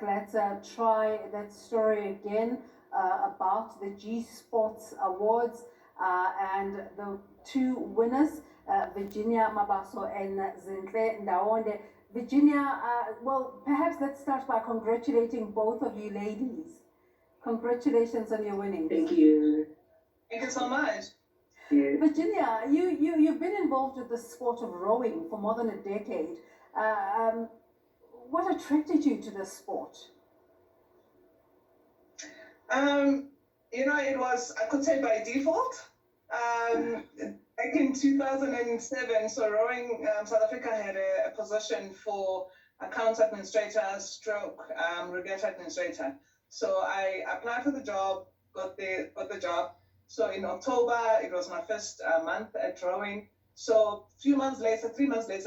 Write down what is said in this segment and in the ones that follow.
back, let's try that story again about the Gsport Awards and the two winners, Virginia Mabaso and Zinhle Ndawonde. Virginia, well, perhaps let's start by congratulating both of you ladies. Congratulations on your winnings. Thank you. Thank you so much. Yeah. Virginia, you've been involved with the sport of rowing for more than a decade. What attracted you to this sport? It was, I could say, by default. Back in 2007, so rowing, South Africa had a position for accounts administrator stroke regatta administrator. So I applied for the job, got the job. So in October, it was my first month at rowing. So 3 months later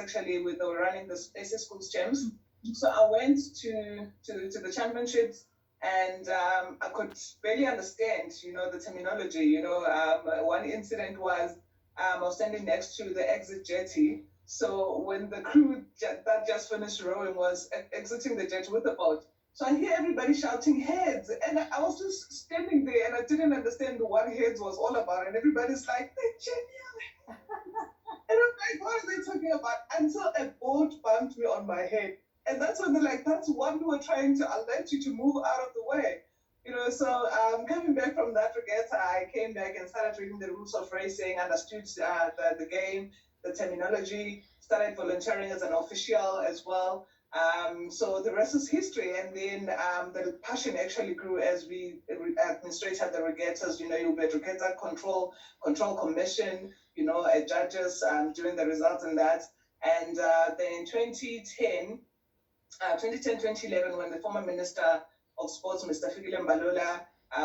actually, we were running the SA Schools Champs. So I went to the championships, and I could barely understand, the terminology. One incident was I was standing next to the exit jetty. So when the crew that just finished rowing was exiting the jetty with the boat, so I hear everybody shouting heads, and I was just standing there, and I didn't understand what heads was all about, and everybody's like, Virginia. And I'm like, what are they talking about? Until a boat bumped me on my head. And that's when they're like, that's what we were trying to alert you to move out of the way. So coming back from that regatta, I came back and started reading the rules of racing, understood the game, the terminology, started volunteering as an official as well. So the rest is history. And then the passion actually grew as we administrated the regattas. You'll be at regatta control commission, judges doing the results and that. And then in 2010, 2011, when the former Minister of Sports, Mr. Fikile Mbalula,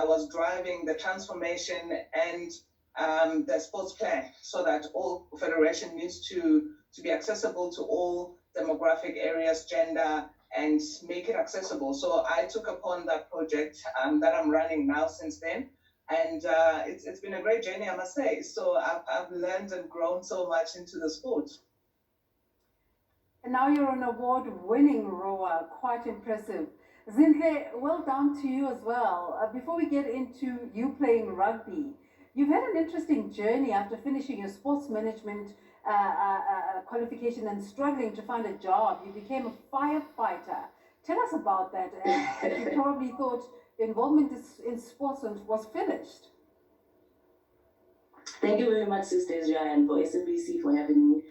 was driving the transformation and the sports plan, so that all federation needs to be accessible to all demographic areas, gender, and make it accessible. So I took upon that project that I'm running now since then. And it's been a great journey, I must say. So I've learned and grown so much into the sport. And now you're an award-winning rower, quite impressive. Zinhle, well done to you as well. Before we get into you playing rugby, you've had an interesting journey after finishing your sports management qualification and struggling to find a job. You became a firefighter. Tell us about that. You probably thought your involvement in sports was finished. Thank you very much, Sister Israel, and for SABC for having me.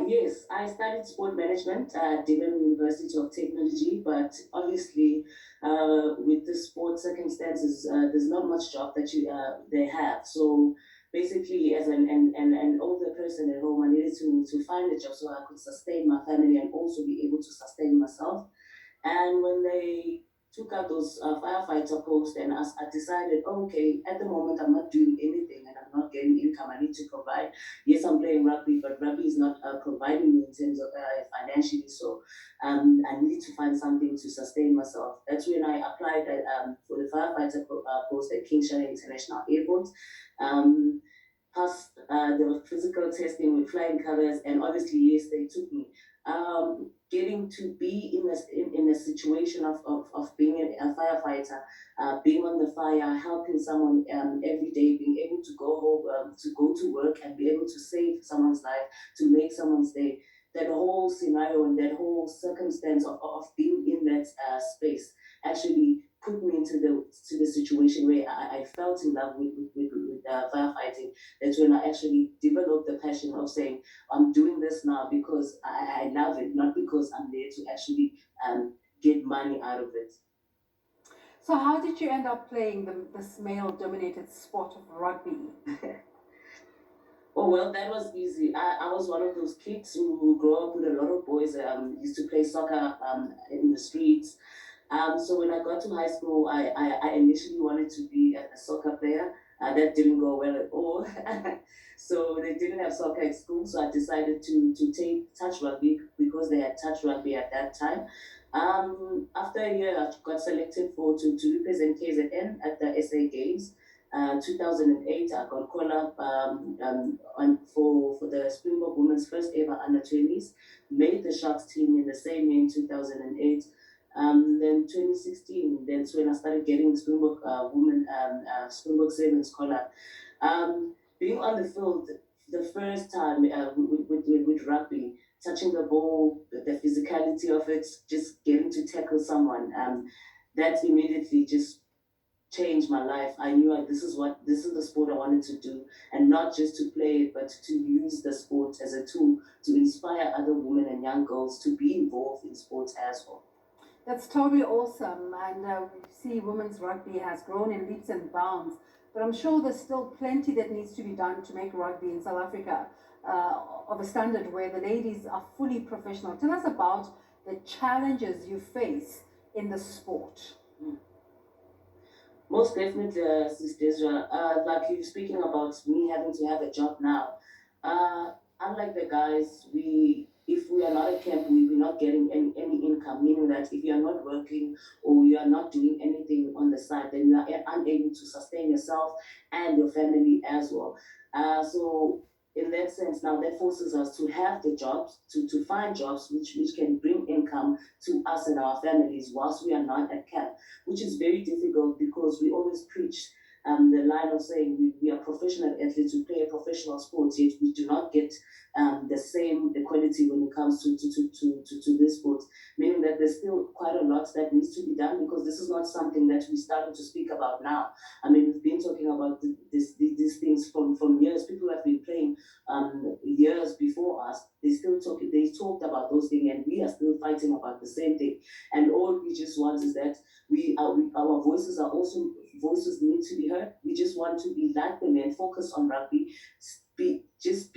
Yes, I studied sport management at Durban University of Technology, but obviously with the sport circumstances, there's not much job that they have. So basically, as an older person at home, I needed to find a job so I could sustain my family and also be able to sustain myself. And when they took out those firefighter posts, and I decided, okay, at the moment I'm not doing anything and I'm not getting income. I need to provide. Yes, I'm playing rugby, but rugby is not providing me in terms of financially. So I need to find something to sustain myself. That's when I applied for the firefighter post at King Shire International Airport. Passed the physical testing with flying colors, and obviously, yes, they took me. Getting to be in a situation of being a firefighter, being on the fire, helping someone every day, being able to go home, to go to work and be able to save someone's life, to make someone's day. That whole scenario and that whole circumstance of being in that space actually put me into the situation where I felt in love with firefighting. That's when I actually developed the passion of saying, I'm doing this now because I love it, not because I'm there to actually get money out of it. So how did you end up playing this male-dominated sport of rugby? Oh, well, that was easy. I was one of those kids who grew up with a lot of boys, used to play soccer in the streets. So when I got to high school, I initially wanted to be a soccer player. That didn't go well at all. So they didn't have soccer at school, so I decided to take touch rugby because they had touch rugby at that time. After a year, I got selected to represent KZN at the SA Games. 2008, I got called up for the Springbok Women's first ever under-20s. Made the Sharks team in the same year in 2008. Then 2016, that's when I started getting the Springbok Woman Springbok Sevens collar. Being on the field the first time with rugby, touching the ball, the physicality of it, just getting to tackle someone, that immediately just changed my life. I knew this is the sport I wanted to do, and not just to play it, but to use the sport as a tool to inspire other women and young girls to be involved in sports as well. That's totally awesome. And we see women's rugby has grown in leaps and bounds. But I'm sure there's still plenty that needs to be done to make rugby in South Africa of a standard where the ladies are fully professional. Tell us about the challenges you face in the sport. Most definitely, Sis Desra. Like you're speaking about me having to have a job now. Unlike the guys, if we are not at camp, we're not getting any income, meaning that if you are not working or you are not doing anything on the side, then you are unable to sustain yourself and your family as well. So in that sense, now that forces us to have the jobs, to find jobs which can bring income to us and our families whilst we are not at camp, which is very difficult because we always preach the line of saying we are professional athletes, we play a professional sport, yet we do not get the same equality when it comes to this sport, meaning that there's still quite a lot that needs to be done because this is not something that we started to speak about now. I mean, we've been talking about these things from years. People have been playing years before us. They talked about those things, and we are still fighting about the same thing. And all we just want is that our voices are also voices need to be heard. We just want to be like the men, focus on rugby, just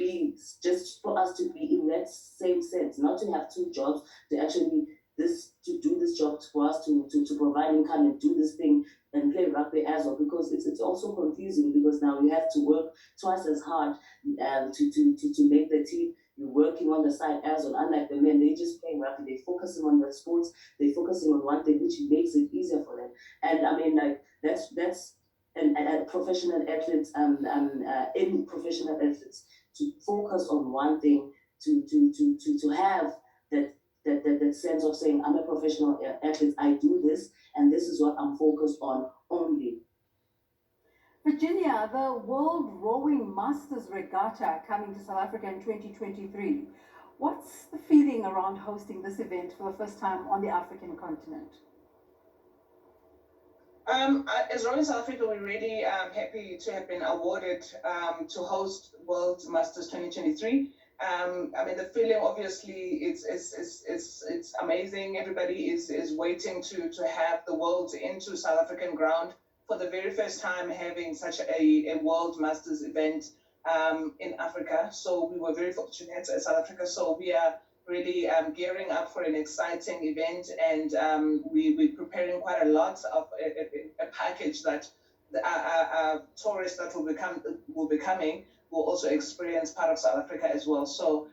for us to be in that same sense, not to have two jobs, to do this job for us to provide income and do this thing and play rugby as well, because it's also confusing because now you have to work twice as hard to make the team. You're working on the side as well. Unlike the men, they just playing rugby. They're focusing on the sports. They're focusing on one thing, which makes it easier for them. And I mean, like that's and professional athletes, any professional athletes to focus on one thing, to have that sense of saying, I'm a professional athlete, I do this, and this is what I'm focused on only. Virginia, the World Rowing Masters Regatta coming to South Africa in 2023. What's the feeling around hosting this event for the first time on the African continent? As Rowing South Africa, we're really happy to have been awarded to host World Masters 2023. I mean, the feeling obviously it's amazing. Everybody is waiting to have the world into South African ground for the very first time, having such a World Masters event in Africa. So we were very fortunate as South Africa. So we are really gearing up for an exciting event, and we're preparing quite a lot of a package that the tourists that will be coming will also experience part of South Africa as well. So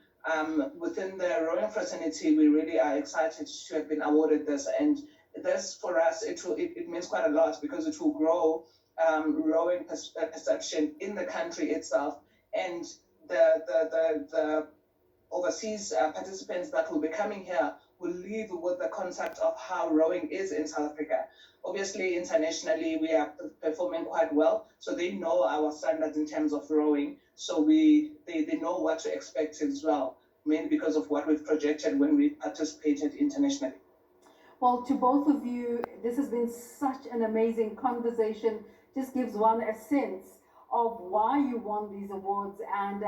within the rowing fraternity, we really are excited to have been awarded this, and this for us it means quite a lot because it will grow rowing perception in the country itself, and the overseas participants that will be coming here will leave with the concept of how rowing is in South Africa. Obviously, internationally, we are performing quite well, so they know our standards in terms of rowing. So they know what to expect as well, mainly because of what we've projected when we participated internationally. Well, to both of you, this has been such an amazing conversation. Just gives one a sense of why you won these awards, and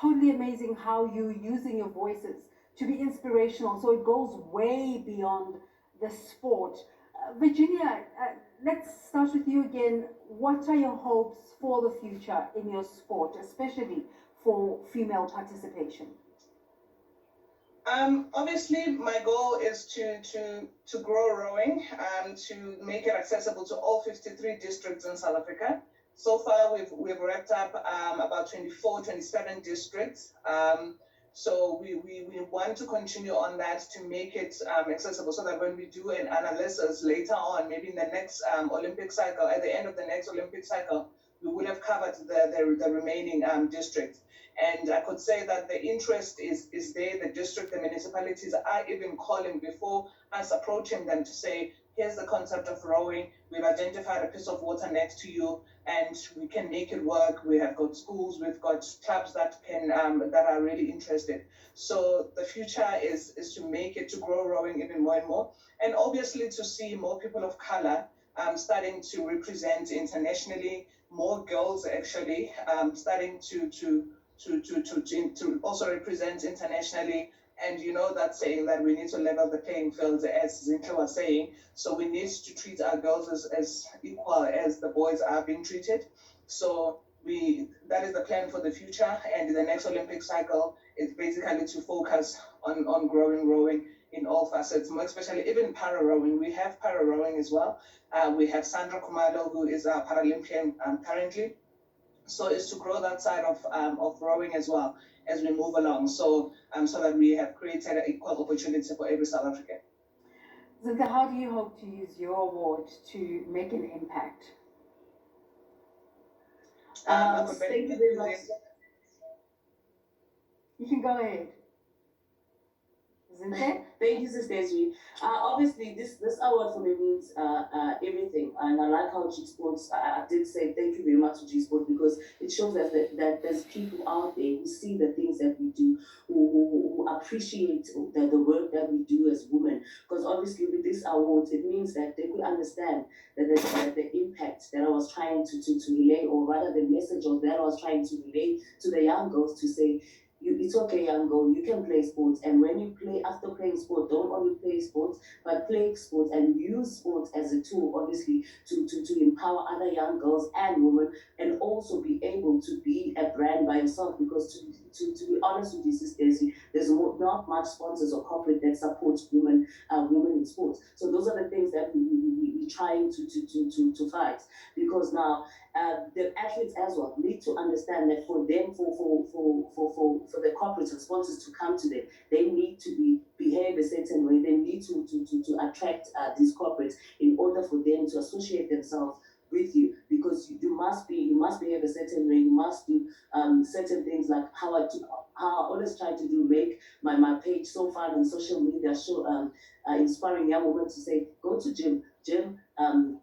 totally amazing how you're using your voices to be inspirational. So it goes way beyond the sport. Virginia, let's start with you again. What are your hopes for the future in your sport, especially for female participation? Obviously, my goal is to grow rowing, to make it accessible to all 53 districts in South Africa. So far, we've wrapped up about 27 districts. So we want to continue on that to make it accessible, so that when we do an analysis later on, maybe in the next Olympic cycle, at the end of the next Olympic cycle, we would have covered the remaining districts. And I could say that the interest is there. The district, the municipalities are even calling before us approaching them to say, here's the concept of rowing. We've identified a piece of water next to you, and we can make it work. We have got schools, we've got clubs that can that are really interested. So the future is to make it, to grow rowing even more and more, and obviously to see more people of color starting to represent internationally, more girls actually starting to also represent internationally. And you know that saying that we need to level the playing field, as Zinhle was saying. So we need to treat our girls as equal as the boys are being treated. So that is the plan for the future. And the next Olympic cycle is basically to focus on growing rowing in all facets, more especially even para rowing. We have para rowing as well. We have Sandra Kumalo, who is a Paralympian currently. So it's to grow that side of rowing as well as we move along. So so that we have created an equal opportunity for every South African. Zinhle, how do you hope to use your award to make an impact? Thank you very much. You can go ahead. Zinhle? Thank you, Sister Desiree. Obviously, this award for me means everything, and I like how Gsport. I did say thank you very much to Gsport, because it shows us that there's people out there who see the things that we do, who appreciate the work that we do as women. Because obviously, with this award, it means that they could understand that the impact that I was trying to relay, or rather the message that I was trying to relay to the young girls, to say, it's okay, young girl, you can play sports. And when you play, after playing sport, don't only play sports, but play sports and use sports as a tool, obviously, to empower other young girls and women, and also be able to be a brand by yourself. Because to be honest with you, sisters, there's not much sponsors or corporate that supports women in sports. So those are the things that we're trying to fight. Because now the athletes as well need to understand that for them, for the corporates and sponsors to come to them, they need to behave a certain way. They need to attract these corporates in order for them to associate themselves with you, because you must behave a certain way. You must do certain things, like how I always try to do, make my page so fun on social media, show inspiring young women to say, go to gym.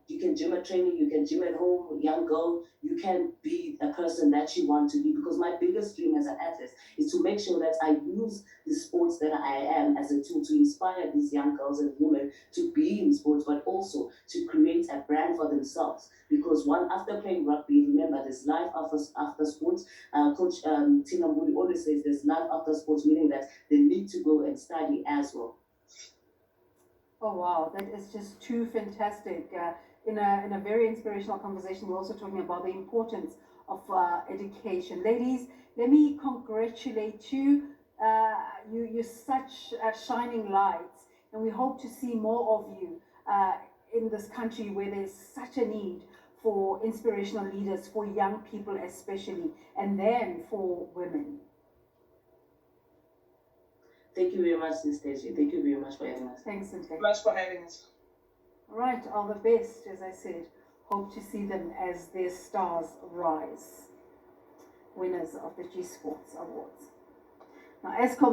You can gym at training, you can gym at home. Young girl, you can be a person that you want to be. Because my biggest dream as an athlete is to make sure that I use the sports that I am as a tool to inspire these young girls and women to be in sports, but also to create a brand for themselves. Because after playing rugby, remember, there's life after sports. Coach Tina Moody always says there's life after sports, meaning that they need to go and study as well. Oh wow, that is just too fantastic. In a very inspirational conversation, we're also talking about the importance of education. Ladies, let me congratulate you. You're such shining lights, and we hope to see more of you in this country, where there's such a need for inspirational leaders, for young people especially, and then for women. Thank you very much, Sister. Thank you very much for having us. Thanks, Zinhle. Thank you much for having us. All right, all the best, as I said. Hope to see them as their stars rise. Winners of the Gsport Awards. Now, Eskom